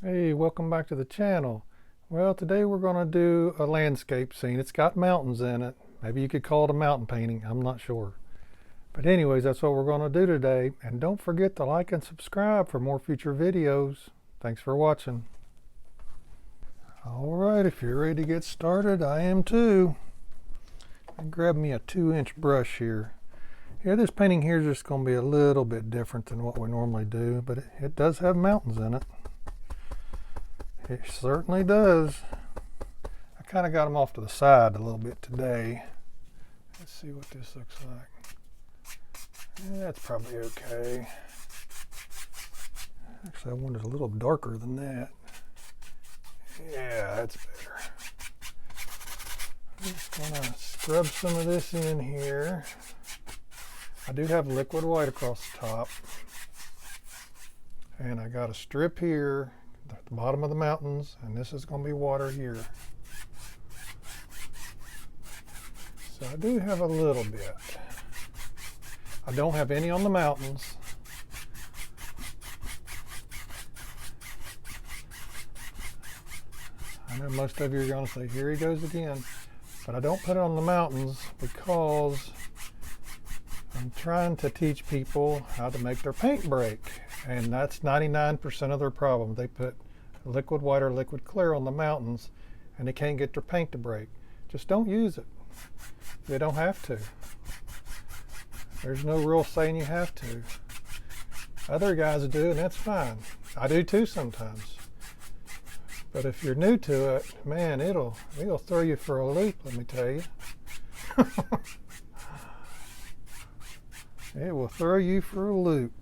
Hey, welcome back to the channel. Well, today we're going to do a landscape scene. It's got mountains in it. Maybe you could call it a mountain painting. I'm not sure. But anyways, that's what we're going to do today. And don't forget to like and subscribe for more future videos. Thanks for watching. All right, if you're ready to get started, I am too. And grab me a 2-inch brush here. Yeah, this painting here is just going to be a little bit different than what we normally do, but it does have mountains in it. It certainly does. I kind of got them off to the side a little bit today. Let's see what this looks like. Yeah, that's probably okay. Actually, I wanted a little darker than that. Yeah, that's better. I'm just going to scrub some of this in here. I do have liquid white across the top. And I got a strip here at the bottom of the mountains, and this is going to be water here. So I do have a little bit. I don't have any on the mountains. I know most of you are going to say, here he goes again. But I don't put it on the mountains because I'm trying to teach people how to make their paint break. And that's 99% of their problem. They put liquid white or liquid clear on the mountains and they can't get their paint to break. Just don't use it. They don't have to. There's no rule saying you have to. Other guys do, and that's fine. I do too sometimes. But if you're new to it, man, it'll throw you for a loop, let me tell you. It will throw you for a loop.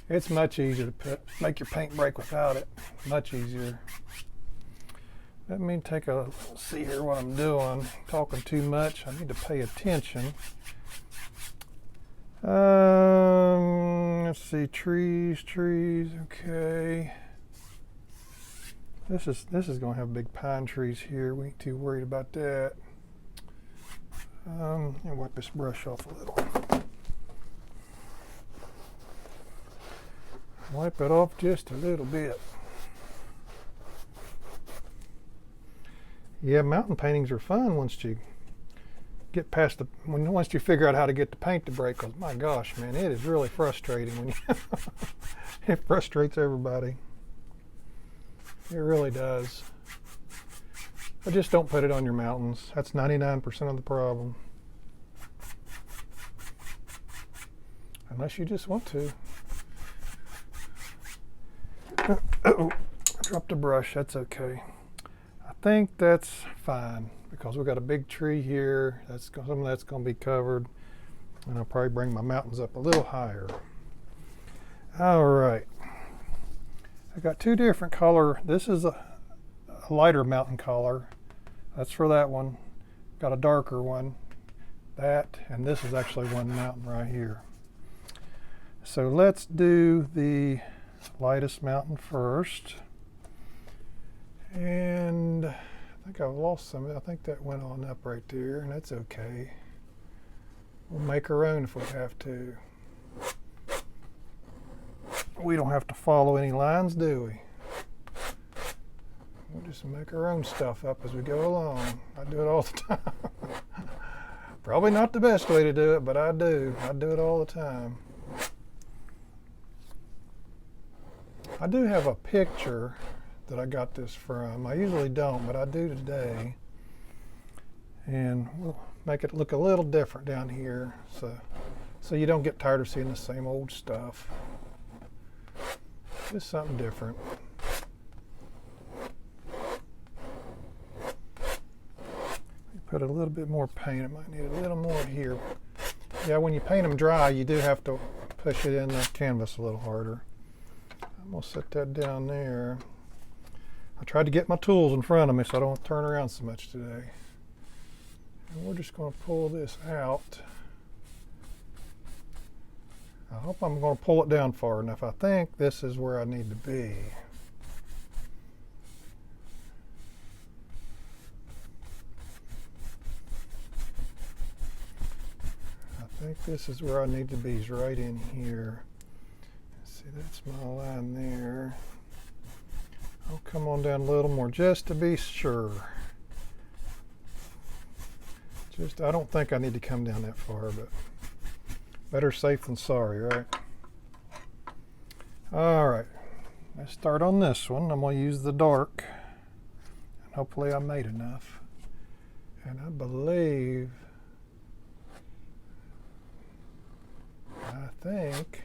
It's much easier to make your paint break without it. Much easier. Let me see here what I'm doing. I'm talking too much. I need to pay attention. Let's see, trees. Okay. This is going to have big pine trees here. We ain't too worried about that. Let me wipe this brush off a little. Wipe it off just a little bit. Yeah, mountain paintings are fun once you get past once you figure out how to get the paint to break. Because my gosh, man, it is really frustrating when you it frustrates everybody. It really does. But just don't put it on your mountains. That's 99% of the problem. Unless you just want to. Uh-oh, I dropped a brush. That's okay. I think that's fine because we've got a big tree here. Some of that's going to be covered. And I'll probably bring my mountains up a little higher. All right. I got two different color. This is a lighter mountain color. That's for that one. Got a darker one. That, and this is actually one mountain right here. So let's do the lightest mountain first. And I think I've lost some of it. I think that went on up right there, and that's okay. We'll make our own if we have to. We don't have to follow any lines, do we? We'll just make our own stuff up as we go along. I do it all the time. Probably not the best way to do it, but I do. I do it all the time. I do have a picture that I got this from. I usually don't, but I do today. And we'll make it look a little different down here so you don't get tired of seeing the same old stuff. Just something different. Put a little bit more paint. It might need a little more here. Yeah, when you paint them dry, you do have to push it in the canvas a little harder. I'm going to set that down there. I tried to get my tools in front of me so I don't have to turn around so much today. And we're just going to pull this out. I hope I'm going to pull it down far enough. I think this is where I need to be. I think this is where I need to be, is right in here. See, that's my line there. come on down a little more just to be sure. I don't think I need to come down that far, but better safe than sorry, right? All right, let's start on this one. I'm going to use the dark, and hopefully I made enough. And I think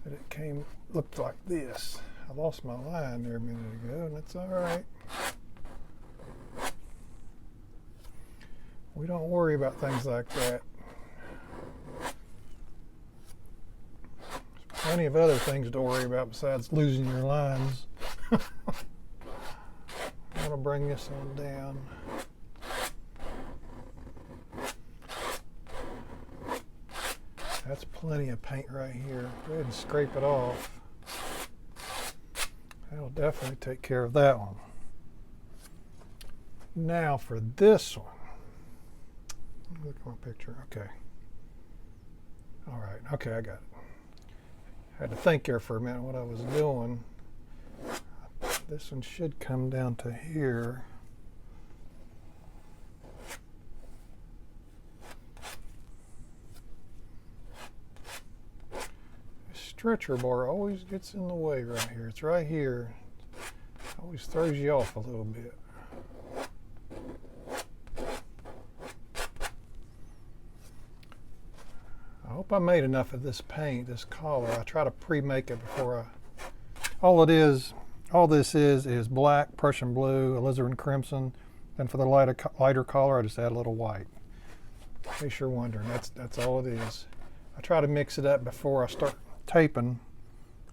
that it looked like this. I lost my line there a minute ago, and that's all right. We don't worry about things like that. There's plenty of other things to worry about besides losing your lines. I'm going to bring this on down. That's plenty of paint right here. Go ahead and scrape it off. That'll definitely take care of that one. Now for this one. Look at my picture. Okay. All right. Okay, I got it. I had to think there for a minute what I was doing. This one should come down to here. The stretcher bar always gets in the way right here. It's right here. It always throws you off a little bit. I hope I made enough of this paint, this collar. I try to pre-make it before all this is black, Prussian blue, alizarin crimson. Then for the lighter collar, I just add a little white. In case you're wondering, that's all it is. I try to mix it up before I start taping,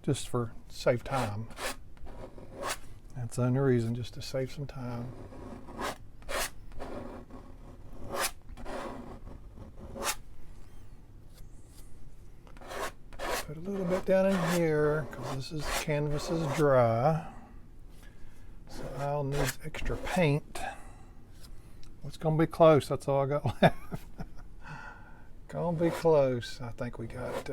just for save time. That's the only reason, just to save some time. Put a little bit down in here because this canvas is dry, so I'll need extra paint. It's gonna be close. That's all I got left. Gonna be close. I think we got.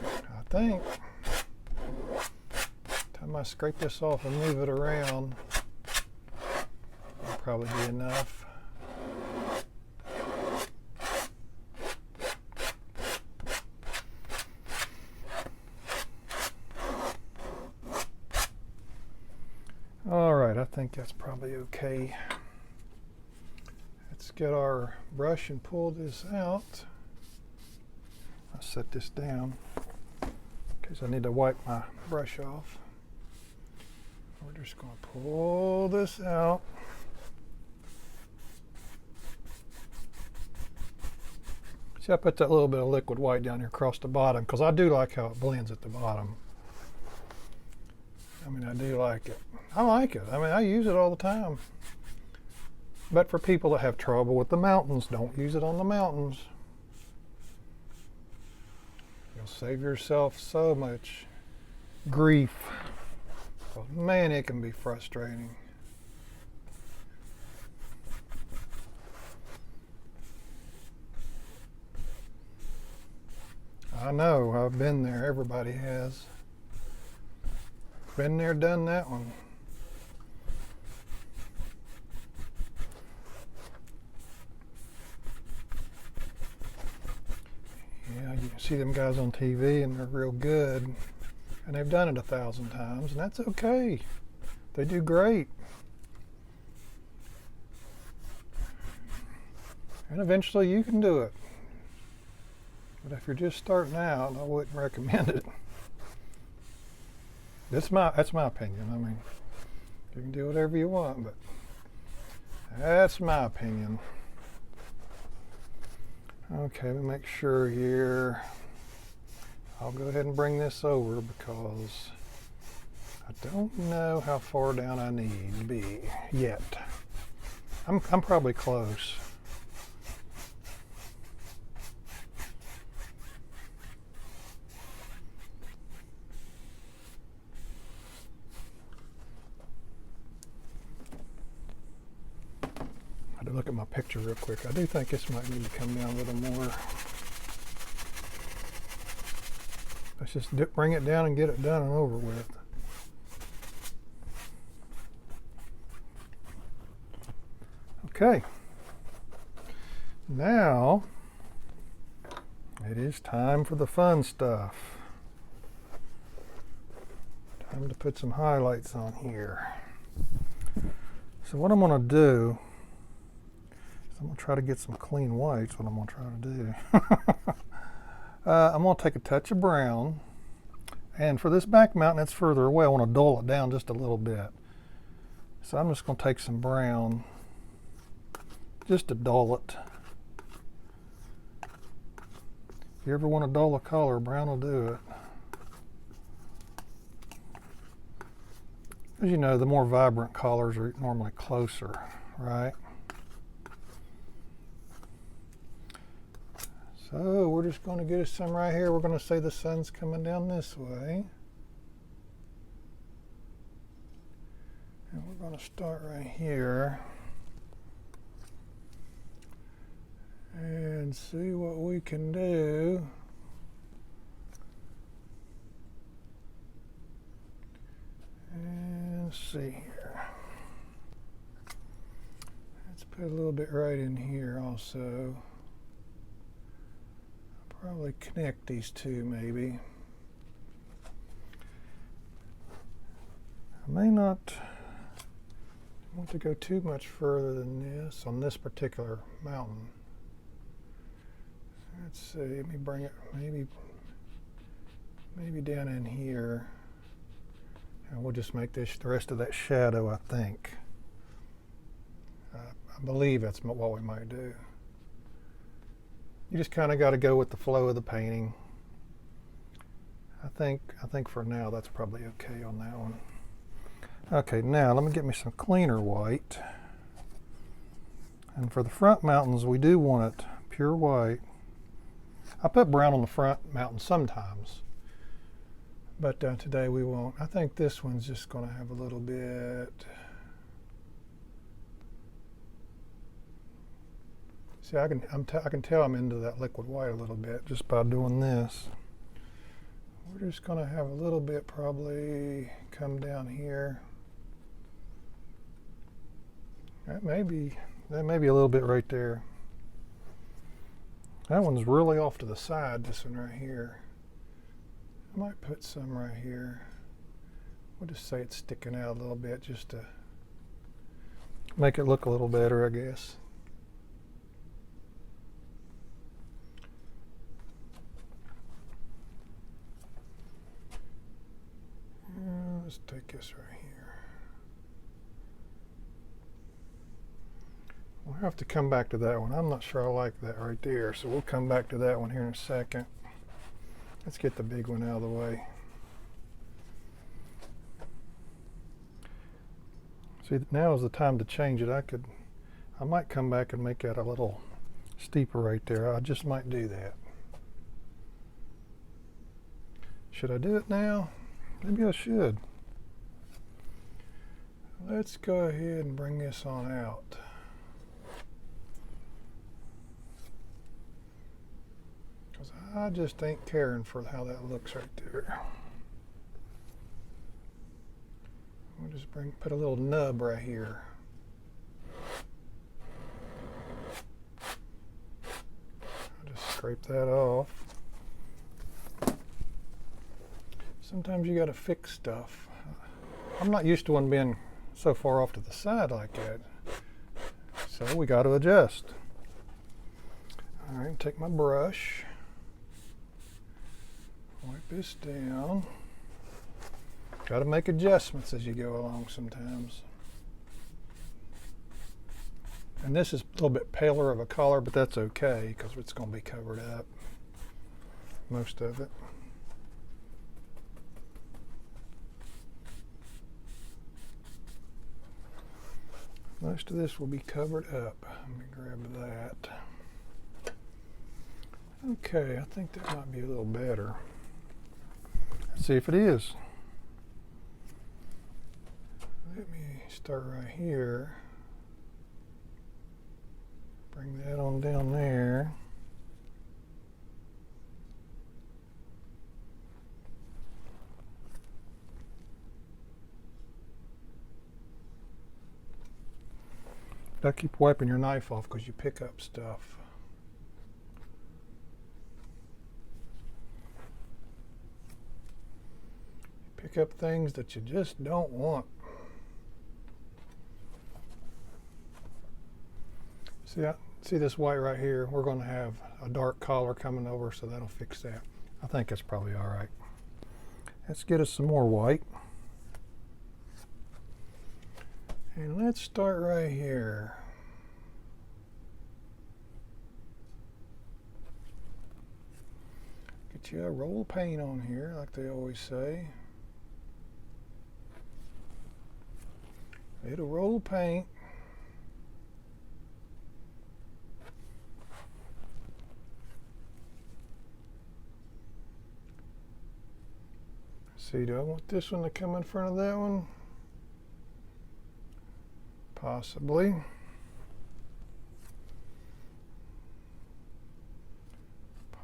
I think. Time I scrape this off and move it around, that'll probably be enough. All right, I think that's probably okay. Let's get our brush and pull this out. I'll set this down in case I need to wipe my brush off. We're just going to pull this out. See, I put that little bit of liquid white down here across the bottom because I do like how it blends at the bottom. I mean, I do like it. I like it. I mean, I use it all the time. But for people that have trouble with the mountains, don't use it on the mountains. You'll save yourself so much grief. But man, it can be frustrating. I know, I've been there. Everybody has. Been there, done that one. Yeah, you can see them guys on TV and they're real good. And they've done it 1,000 times, and that's okay. They do great. And eventually you can do it. But if you're just starting out, I wouldn't recommend it. That's my opinion. I mean, you can do whatever you want, but that's my opinion. Okay, let me make sure here. I'll go ahead and bring this over because I don't know how far down I need to be yet. I'm probably close. I had to look at my picture real quick. I do think this might need to come down a little more. Let's just bring it down and get it done and over with. Okay. Now, it is time for the fun stuff. Time to put some highlights on here. So what I'm going to do is I'm going to try to get some clean whites, what I'm going to try to do. I'm going to take a touch of brown, and for this back mountain it's further away, I want to dull it down just a little bit. So I'm just going to take some brown just to dull it. If you ever want to dull a color, brown will do it. As you know, the more vibrant colors are normally closer, right? So we're just going to get us some right here. We're going to say the sun's coming down this way. And we're going to start right here and see what we can do. And let's see here. Let's put a little bit right in here also. I'll probably connect these two maybe. I may not want to go too much further than this on this particular mountain. Let's see, let me bring it maybe down in here. And we'll just make this the rest of that shadow, I think. I believe that's what we might do. You just kind of got to go with the flow of the painting. I think for now that's probably okay on that one. Okay, now let me get me some cleaner white. And for the front mountains, we do want it pure white. I put brown on the front mountain sometimes, but today we won't. I think this one's just going to have a little bit. See, I can tell I'm into that liquid white a little bit just by doing this. We're just going to have a little bit probably come down here. That may be a little bit right there. That one's really off to the side, this one right here. I might put some right here. We'll just say it's sticking out a little bit just to make it look a little better, I guess. Let's take this right here. We'll have to come back to that one. I'm not sure I like that right there, so we'll come back to that one here in a second. Let's get the big one out of the way. See, now is the time to change it. I might come back and make that a little steeper right there. I just might do that. Should I do it now? Maybe I should. Let's go ahead and bring this on out. Because I just ain't caring for how that looks right there. We'll just put a little nub right here. I'll just scrape that off. Sometimes you got to fix stuff. I'm not used to one being so far off to the side like that. So we got to adjust. All right, take my brush. Wipe this down. Got to make adjustments as you go along sometimes. And this is a little bit paler of a color, but that's okay because it's going to be covered up, most of it. Most of this will be covered up. Let me grab that. Okay, I think that might be a little better. Let's see if it is. Let me start right here. Bring that on down there. Gotta keep wiping your knife off because you pick up stuff. You pick up things that you just don't want. See this white right here? We're going to have a dark collar coming over, so that'll fix that. I think that's probably all right. Let's get us some more white. And let's start right here. Get you a roll of paint on here, like they always say. Little roll of paint. See, do I want this one to come in front of that one? Possibly.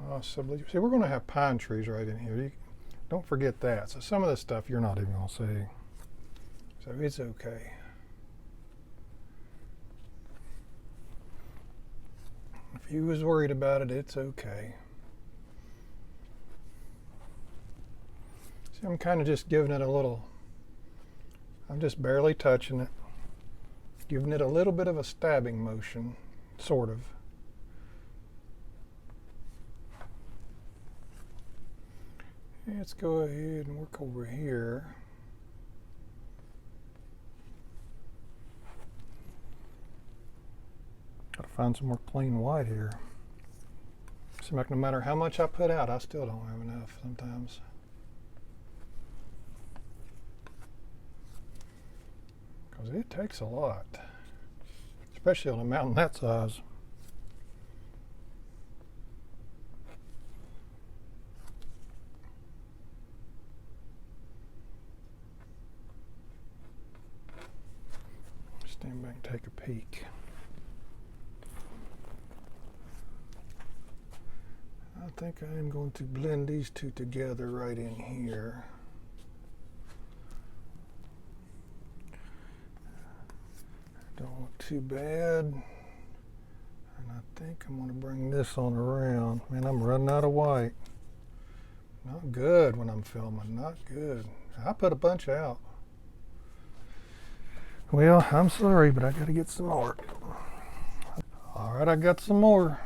Possibly. See, we're going to have pine trees right in here. Don't forget that. So some of this stuff you're not even going to see. So it's okay. If you was worried about it, it's okay. See, I'm kind of just giving it a little, I'm just barely touching it. Giving it a little bit of a stabbing motion, sort of. Let's go ahead and work over here. Gotta find some more clean white here. Seems like no matter how much I put out, I still don't have enough sometimes. Because it takes a lot, especially on a mountain that size. Stand back and take a peek. I think I am going to blend these two together right in here. Don't look too bad. And I think I'm going to bring this on around. Man, I'm running out of white. Not good when I'm filming, not good. I put a bunch out. Well, I'm sorry, but I got to get some more. All right, I got some more.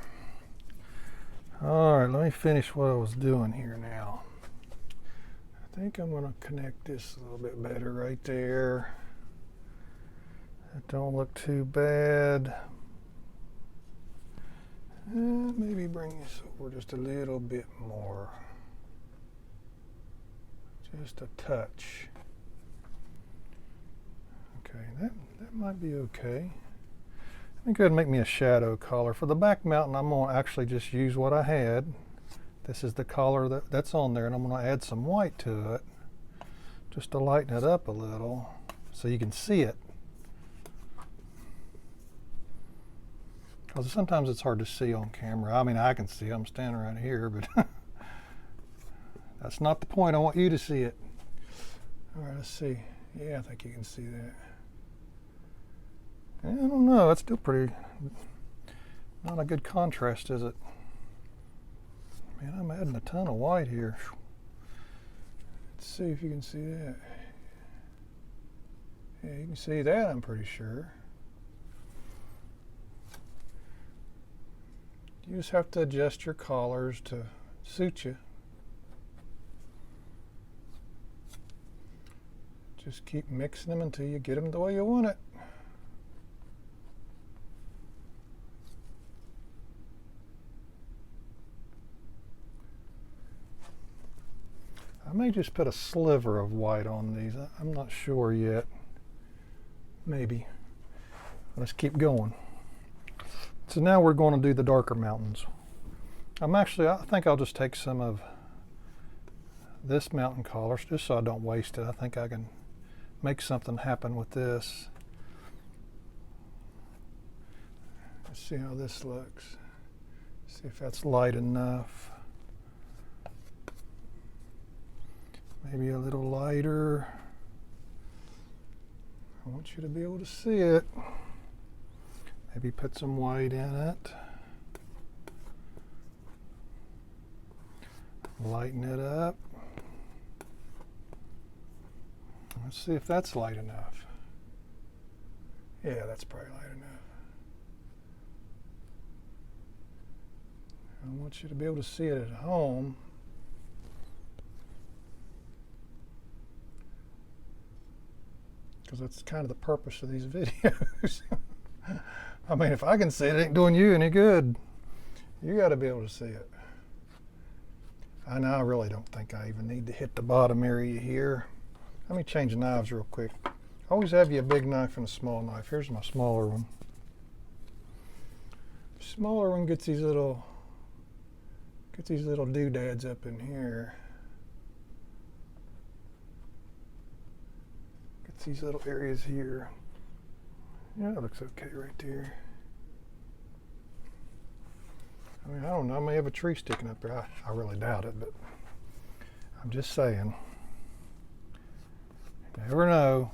All right, let me finish what I was doing here now. I think I'm going to connect this a little bit better right there. That don't look too bad. Maybe bring this over just a little bit more. Just a touch. Okay, that might be okay. I think it'd make me a shadow collar. For the back mountain, I'm going to actually just use what I had. This is the collar that's on there, and I'm going to add some white to it just to lighten it up a little so you can see it. Because sometimes it's hard to see on camera. I mean, I can see, I'm standing right here, but that's not the point. I want you to see it. All right, let's see. Yeah, I think you can see that. I don't know, it's still pretty, not a good contrast, is it? Man, I'm adding a ton of white here. Let's see if you can see that. Yeah, you can see that, I'm pretty sure. You just have to adjust your collars to suit you. Just keep mixing them until you get them the way you want it. I may just put a sliver of white on these. I'm not sure yet. Maybe. Let's keep going. So now we're going to do the darker mountains. I think I'll just take some of this mountain color just so I don't waste it. I think I can make something happen with this. Let's see how this looks. See if that's light enough. Maybe a little lighter. I want you to be able to see it. Maybe put some white in it. Lighten it up. Let's see if that's light enough. Yeah, that's probably light enough. I want you to be able to see it at home. Because that's kind of the purpose of these videos. I mean, if I can see it, it ain't doing you any good. You got to be able to see it. I know I really don't think I even need to hit the bottom area here. Let me change the knives real quick. Always have you a big knife and a small knife. Here's my smaller one. Smaller one gets these little doodads up in here. Gets these little areas here. Yeah, that looks okay right there. I mean, I don't know, I may have a tree sticking up there. I really doubt it, but I'm just saying. You never know.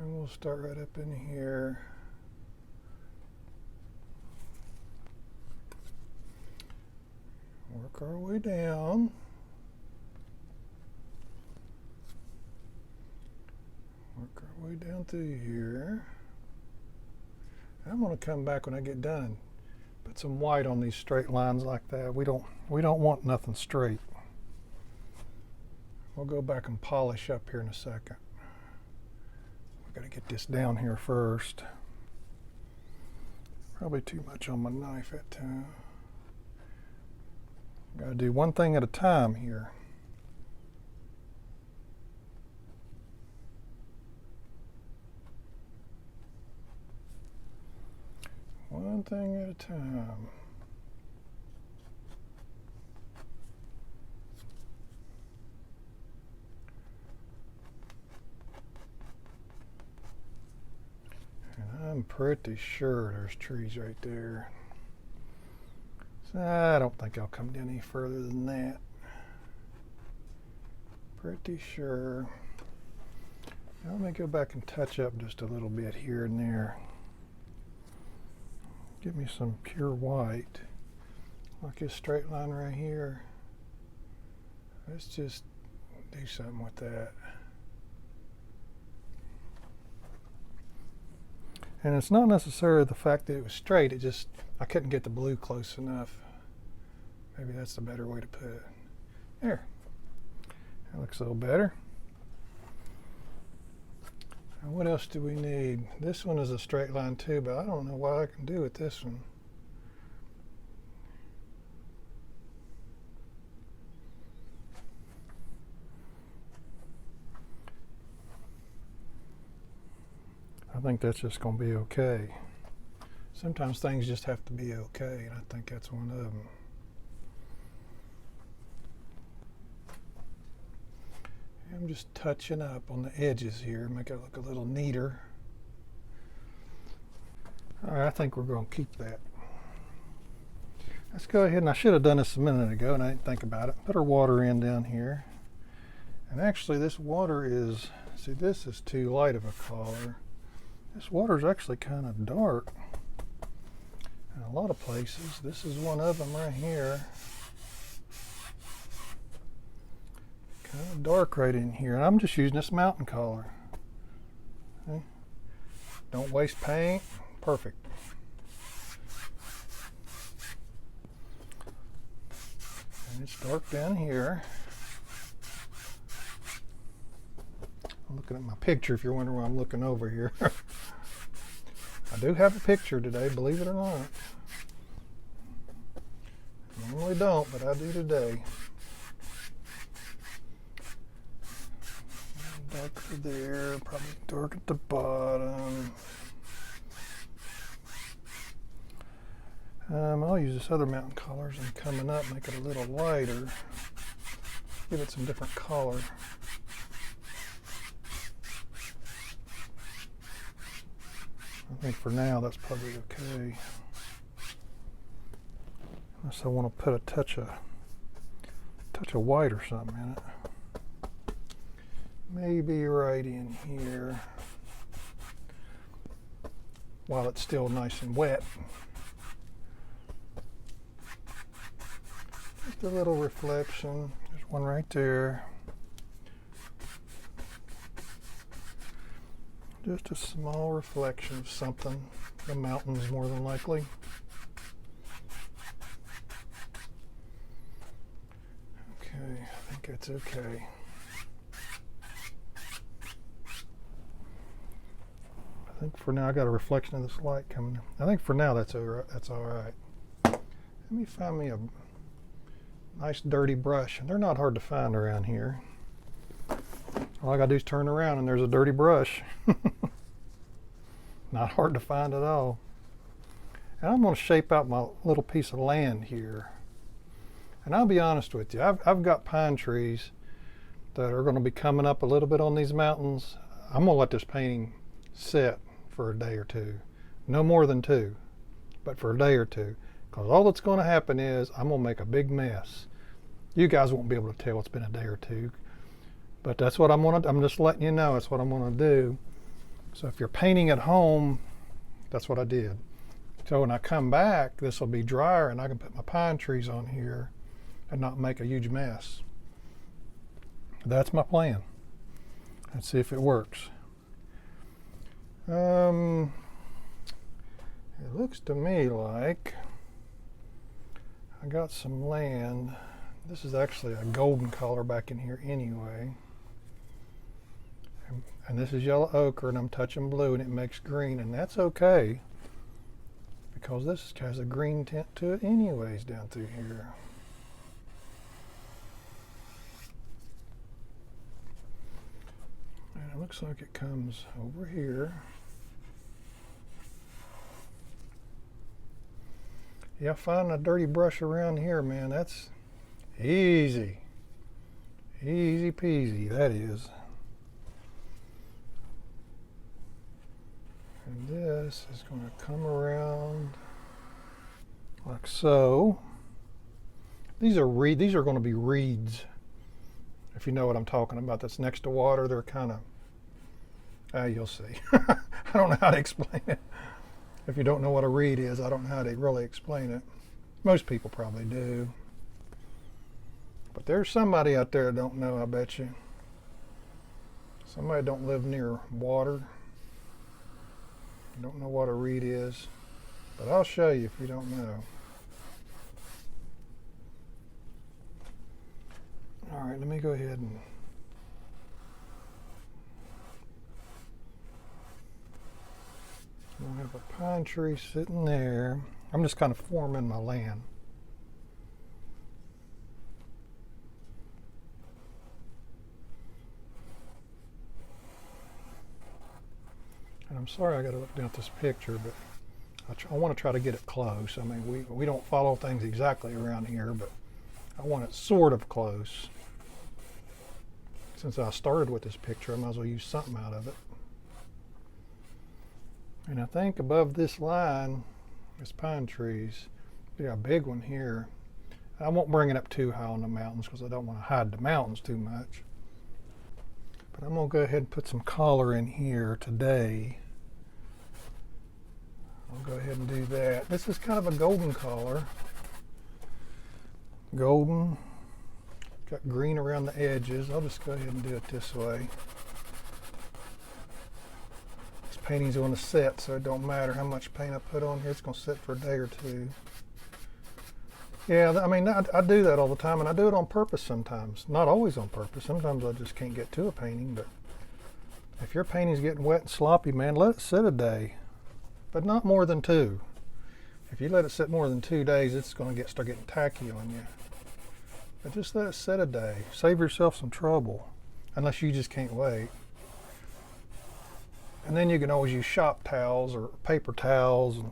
And we'll start right up in here. Work our way down. Work our way down through here. I'm going to come back when I get done and put some white on these straight lines like that. We don't want nothing straight. We'll go back and polish up here in a second. We've got to get this down here first. Probably too much on my knife that time. Got to do one thing at a time here. One thing at a time. And I'm pretty sure there's trees right there. So I don't think I'll come down any further than that. Pretty sure. Now let me go back and touch up just a little bit here and there. Give me some pure white, like this straight line right here. Let's just do something with that. And it's not necessarily the fact that it was straight, it just, I couldn't get the blue close enough. Maybe that's the better way to put it. There, that looks a little better. And what else do we need? This one is a straight line too, but I don't know what I can do with this one. I think that's just going to be okay. Sometimes things just have to be okay, and I think that's one of them. I'm just touching up on the edges here, make it look a little neater. All right, I think we're going to keep that. Let's go ahead, and I should have done this a minute ago, and I didn't think about it. Put our water in down here. And actually, this water is, see, this is too light of a color. This water is actually kind of dark in a lot of places. This is one of them right here. Kind of dark right in here. And I'm just using this mountain color. Okay. Don't waste paint. Perfect. And it's dark down here. I'm looking at my picture if you're wondering why I'm looking over here. I do have a picture today, believe it or not. I normally don't, but I do today. Darker there, probably dark at the bottom. I'll use this other mountain colors and coming up, make it a little lighter. Give it some different color. I think for now that's probably okay. Unless I want to put a touch of white or something in it. Maybe right in here. while it's still nice and wet. Just a little reflection. There's one right there. Just a small reflection of something. The mountains, more than likely. Okay, I think it's okay. I think for now I got a reflection of this light coming. I think for now that's all right. Let me find me a nice dirty brush, and they're not hard to find around here. All I gotta do is turn around and there's a dirty brush. Not hard to find at all. And I'm going to shape out my little piece of land here. And I'll be honest with you, I've got pine trees that are going to be coming up a little bit on these mountains. I'm going to let this painting sit for a day or two. No more than 2, but for a day or 2. Because all that's going to happen is I'm going to make a big mess. You guys won't be able to tell it's been a day or 2. But that's what I'm just letting you know, that's what I'm going to do. So if you're painting at home, that's what I did. So when I come back, this will be drier and I can put my pine trees on here and not make a huge mess. That's my plan. Let's see if it works. It looks to me like I got some land. This is actually a golden color back in here anyway. And this is yellow ochre, and I'm touching blue and it makes green, and that's okay because this has a green tint to it anyways down through here. And it looks like it comes over here. Yeah, finding a dirty brush around here, man, that's easy. Easy peasy, that is. And this is going to come around like so. These are going to be reeds, if you know what I'm talking about. That's next to water. They're kind of, you'll see. I don't know how to explain it. If you don't know what a reed is, I don't know how to really explain it. Most people probably do. But there's somebody out there that don't know, I bet you. Somebody don't live near water. Don't know what a reed is, but I'll show you if you don't know. All right, let me go ahead and we'll have a pine tree sitting there. I'm just kind of forming my land. And I'm sorry I got to look down at this picture, but I want to try to get it close. I mean, we don't follow things exactly around here, but I want it sort of close. Since I started with this picture, I might as well use something out of it. And I think above this line, this pine trees, be a big one here. I won't bring it up too high on the mountains because I don't want to hide the mountains too much. But I'm going to go ahead and put some color in here today. I'll go ahead and do that. This is kind of a golden color. Golden. Got green around the edges. I'll just go ahead and do it this way. This painting's going to set, so it don't matter how much paint I put on here. It's going to sit for a day or 2. Yeah, I mean, I do that all the time, and I do it on purpose sometimes. Not always on purpose. Sometimes I just can't get to a painting, but if your painting's getting wet and sloppy, man, let it sit a day, but not more than 2. If you let it sit more than 2 days, it's going to start getting tacky on you. But just let it sit a day. Save yourself some trouble, unless you just can't wait. And then you can always use shop towels or paper towels and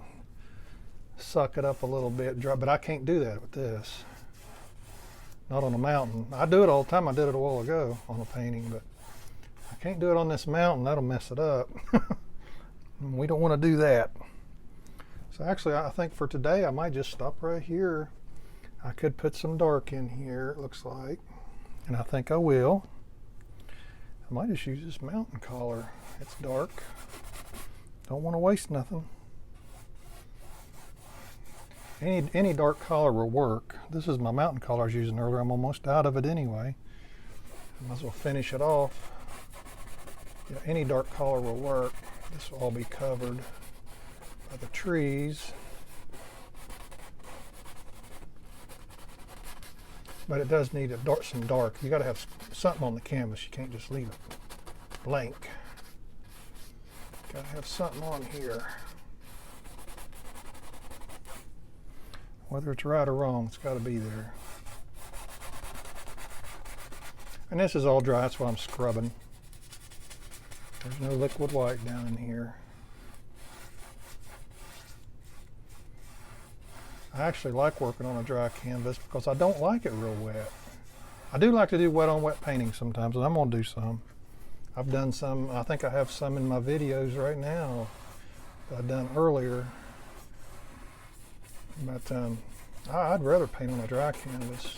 suck it up a little bit, dry, but I can't do that with this. Not on a mountain. I do it all the time. I did it a while ago on a painting, but I can't do it on this mountain. That'll mess it up. We don't want to do that. So actually, I think for today, I might just stop right here. I could put some dark in here, it looks like, and I think I will. I might just use this mountain color. It's dark. Don't want to waste nothing. Any dark color will work. This is my mountain color I was using earlier. I'm almost out of it anyway. Might as well finish it off. Yeah, any dark color will work. This will all be covered by the trees. But it does need some dark. You got to have something on the canvas. You can't just leave it blank. Got to have something on here. Whether it's right or wrong, it's got to be there. And this is all dry, that's why I'm scrubbing. There's no liquid white down in here. I actually like working on a dry canvas because I don't like it real wet. I do like to do wet on wet painting sometimes, and I'm going to do some. I've done some, I think I have some in my videos right now that I've done earlier. But I'd rather paint on a dry canvas.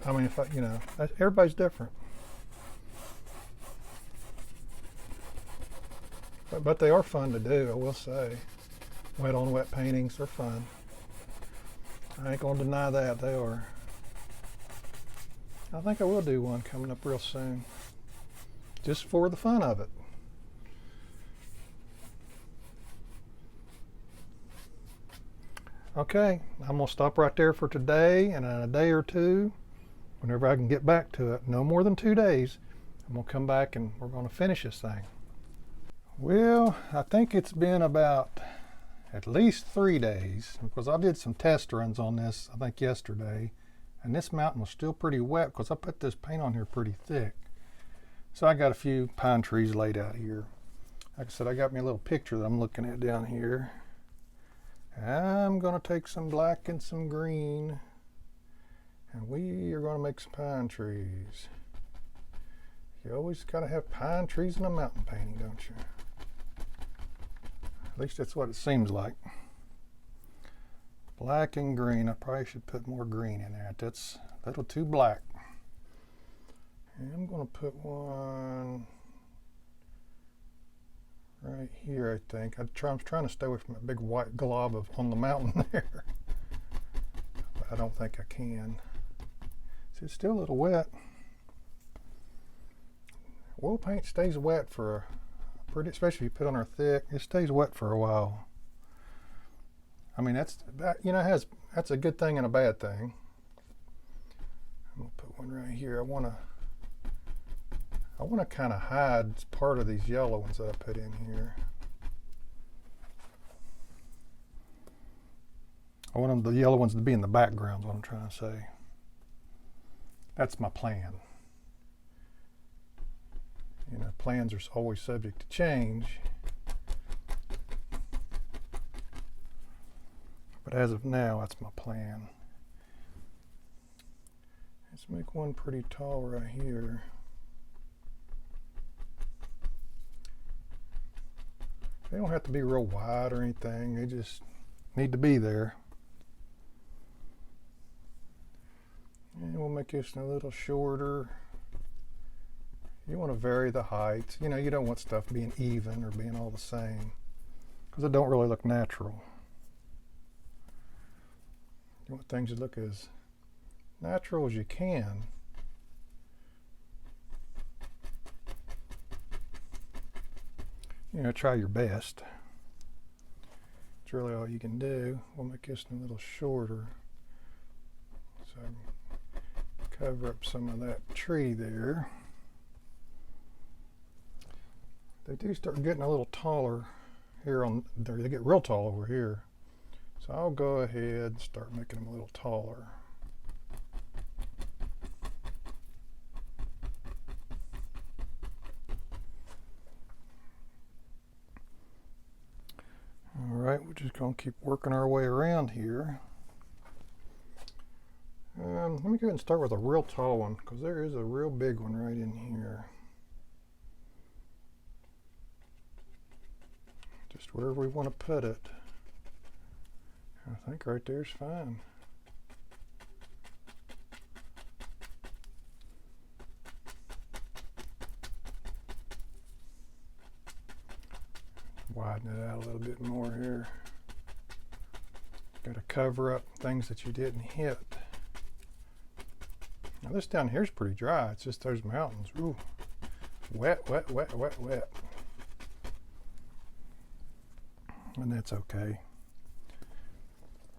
I mean, if I, you know, everybody's different. But they are fun to do, I will say. Wet on wet paintings are fun. I ain't gonna deny that, they are. I think I will do one coming up real soon. Just for the fun of it. Okay, I'm gonna stop right there for today, and in a day or two, whenever I can get back to it, no more than 2 days, I'm gonna come back and we're gonna finish this thing. Well, I think it's been about at least 3 days, because I did some test runs on this, I think yesterday, and this mountain was still pretty wet because I put this paint on here pretty thick. So I got a few pine trees laid out here. Like I said, I got me a little picture that I'm looking at down here. I'm gonna take some black and some green, and we are gonna make some pine trees. You always gotta have pine trees in a mountain painting, don't you? At least that's what it seems like. Black and green. I probably should put more green in there. That's a little too black. And I'm going to put one right here, I think. I'm trying to stay away from a big white glob on the mountain there. But I don't think I can. See, it's still a little wet. Oil paint stays wet for especially if you put on her thick, it stays wet for a while. I mean, that's a good thing and a bad thing. I'm gonna put one right here. I wanna kind of hide part of these yellow ones that I put in here. I want the yellow ones to be in the background, is what I'm trying to say. That's my plan. You know, plans are always subject to change. But as of now, that's my plan. Let's make one pretty tall right here. They don't have to be real wide or anything. They just need to be there. And we'll make this a little shorter. You want to vary the heights. You know, you don't want stuff being even or being all the same, because it don't really look natural. You want things to look as natural as you can. You know, try your best. It's really all you can do. We'll make this a little shorter. So cover up some of that tree there. They do start getting a little taller here on there. They get real tall over here. So I'll go ahead and start making them a little taller. All right, we're just going to keep working our way around here. Let me go ahead and start with a real tall one, because there is a real big one right in here. Just wherever we want to put it. I think right there's fine. Widen it out a little bit more here. Got to cover up things that you didn't hit. Now this down here is pretty dry. It's just those mountains. Ooh, wet, wet, wet, wet, wet. And that's okay.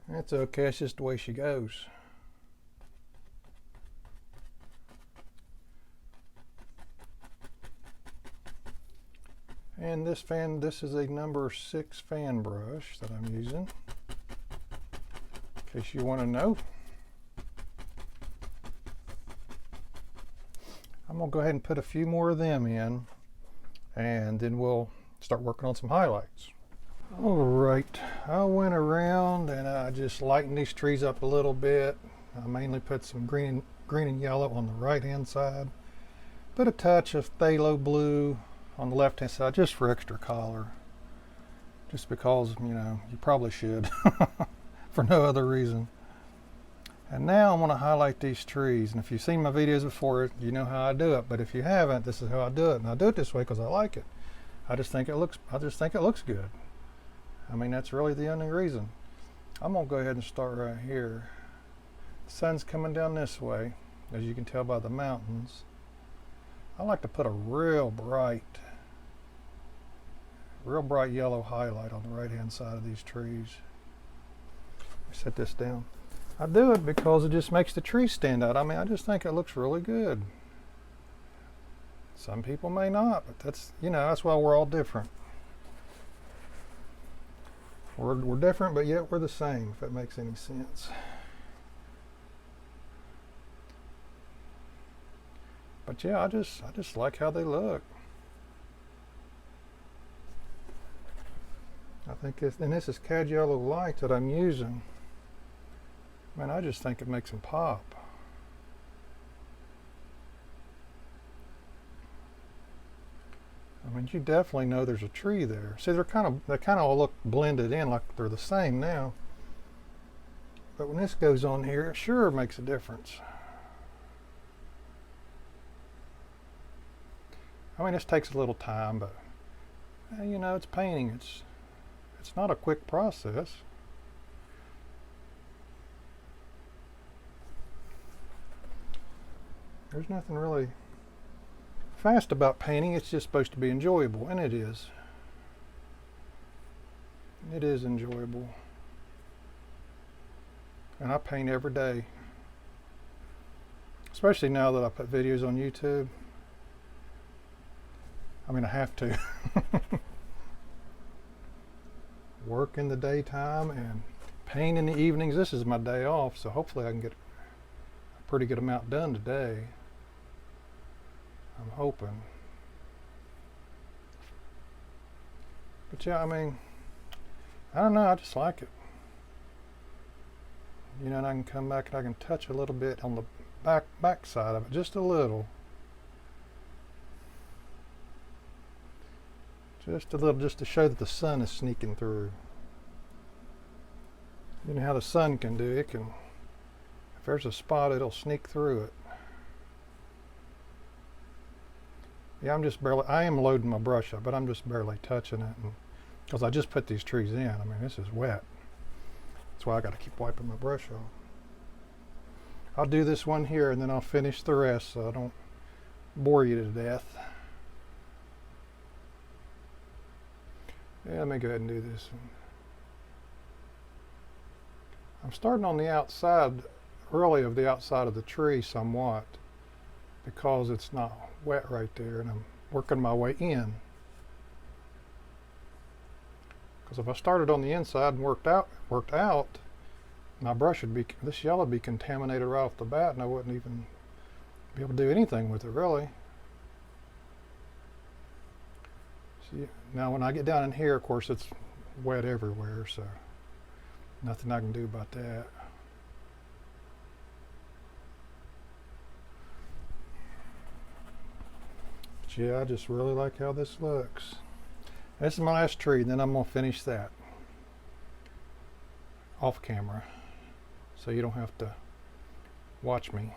That's okay. It's just the way she goes. And this is a number 6 fan brush that I'm using, in case you want to know. I'm going to go ahead and put a few more of them in, and then we'll start working on some highlights. All right, I went around and I just lightened these trees up a little bit. I mainly put some green and yellow on the right hand side. Put a touch of phthalo blue on the left hand side just for extra color. Just because, you know, you probably should for no other reason. And now I'm going to highlight these trees. And if you've seen my videos before, you know how I do it. But if you haven't, this is how I do it. And I do it this way because I like it. I just think it looks good. I mean, that's really the only reason. I'm going to go ahead and start right here. The sun's coming down this way, as you can tell by the mountains. I like to put a real bright yellow highlight on the right hand side of these trees. Let me set this down. I do it because it just makes the tree stand out. I mean, I just think it looks really good. Some people may not, but that's, you know, that's why we're all different. We're different, but yet we're the same, if that makes any sense. But yeah, I just like how they look. I think and this is cad yellow light that I'm using. Man, I just think it makes them pop. I mean, you definitely know there's a tree there. See, they kind of all look blended in like they're the same now. But when this goes on here, it sure makes a difference. I mean, this takes a little time, but you know, it's painting. It's not a quick process. There's nothing really fast about painting. It's just supposed to be enjoyable, and it is. It is enjoyable. And I paint every day. Especially now that I put videos on YouTube. I mean, I have to. Work in the daytime and paint in the evenings. This is my day off, so hopefully I can get a pretty good amount done today. I'm hoping. But yeah, I mean, I don't know, I just like it. You know, and I can come back and I can touch a little bit on the back side of it, just a little. Just a little, just to show that the sun is sneaking through. You know how the sun can do it. If there's a spot, it'll sneak through it. Yeah, I am loading my brush up, but I'm just barely touching it, because I just put these trees in. I mean, this is wet. That's why I got to keep wiping my brush off. I'll do this one here, and then I'll finish the rest, so I don't bore you to death. Yeah, let me go ahead and do this one. I'm starting on the outside, really of the outside of the tree somewhat, because it's not wet right there, and I'm working my way in. Because if I started on the inside and worked out, my brush would be, this yellow would be contaminated right off the bat, and I wouldn't even be able to do anything with it, really. See, now when I get down in here, of course, it's wet everywhere, so nothing I can do about that. But yeah, I just really like how this looks. This is my last tree, and then I'm going to finish that off camera, so you don't have to watch me.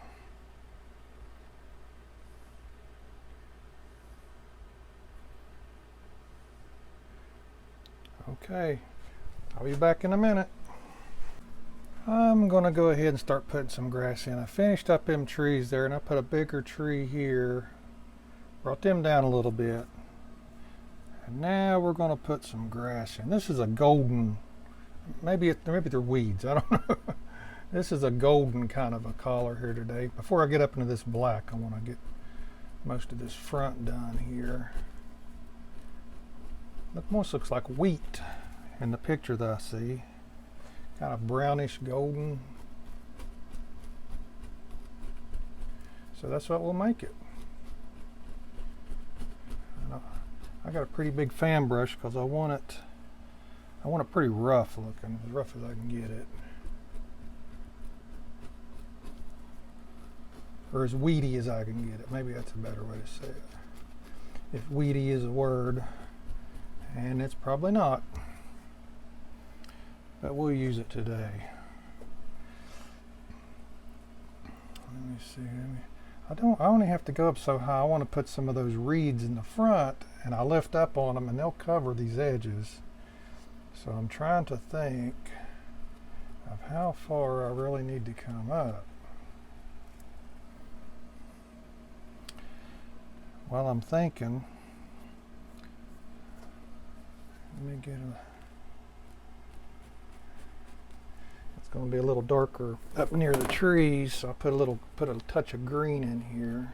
Okay, I'll be back in a minute. I'm going to go ahead and start putting some grass in. I finished up them trees there, and I put a bigger tree here, brought them down a little bit. And now we're going to put some grass in. This is a golden, maybe they're weeds, I don't know. This is a golden kind of a collar here today. Before I get up into this black, I want to get most of this front done here. It almost looks like wheat in the picture that I see. Kind of brownish golden. So that's what we'll make it. I got a pretty big fan brush because I want it pretty rough looking, as rough as I can get it. Or as weedy as I can get it. Maybe that's a better way to say it. If weedy is a word, and it's probably not. But we'll use it today. Let me see. I only have to go up so high. I want to put some of those reeds in the front, and I lift up on them and they'll cover these edges. So I'm trying to think of how far I really need to come up. While I'm thinking, let me get it's going to be a little darker up near the trees, so I put a touch of green in here.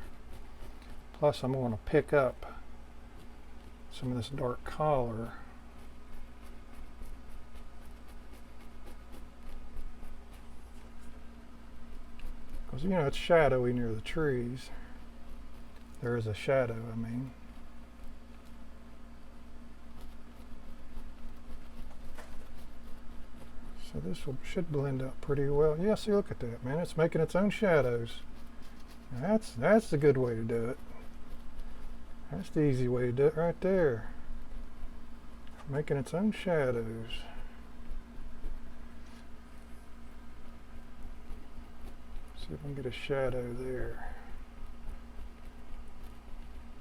Plus I'm going to pick up some of this dark color. Because you know it's shadowy near the trees. There is a shadow, I mean. So this should blend up pretty well. Yeah, see, look at that, man. It's making its own shadows. That's the good way to do it. That's the easy way to do it right there. Making its own shadows. See if I can get a shadow there.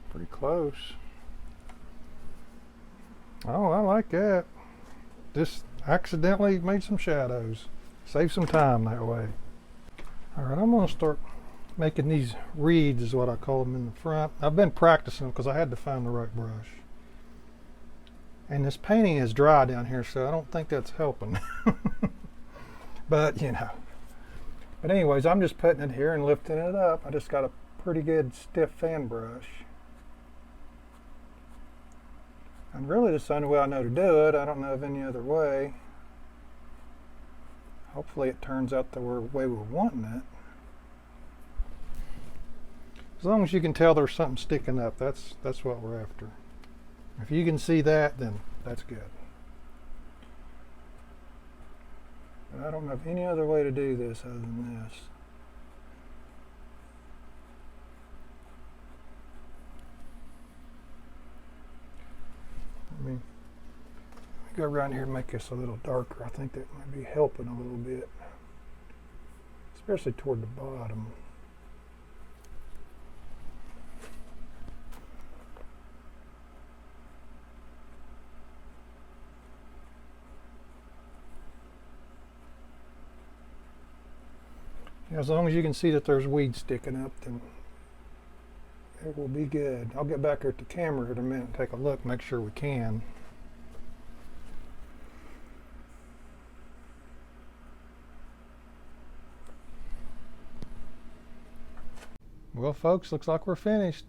Pretty close. Oh, I like that. Just accidentally made some shadows. Save some time that way. Alright, I'm going to start making these reeds, is what I call them, in the front. I've been practicing because I had to find the right brush. And this painting is dry down here, so I don't think that's helping. But, you know. But anyways, I'm just putting it here and lifting it up. I just got a pretty good stiff fan brush. And really this is the only way I know to do it. I don't know of any other way. Hopefully it turns out the way we're wanting it. As long as you can tell there's something sticking up, that's what we're after. If you can see that, then that's good. But I don't know of any other way to do this other than this. Let me go around here and make this a little darker. I think that might be helping a little bit, especially toward the bottom. Yeah, as long as you can see that there's weeds sticking up, then it will be good. I'll get back here at the camera in a minute and take a look, make sure we can. Well, folks, looks like we're finished.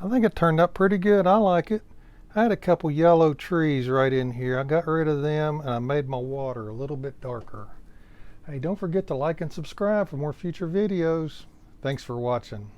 I think it turned out pretty good. I like it. I had a couple yellow trees right in here. I got rid of them and I made my water a little bit darker. Hey, don't forget to like and subscribe for more future videos. Thanks for watching.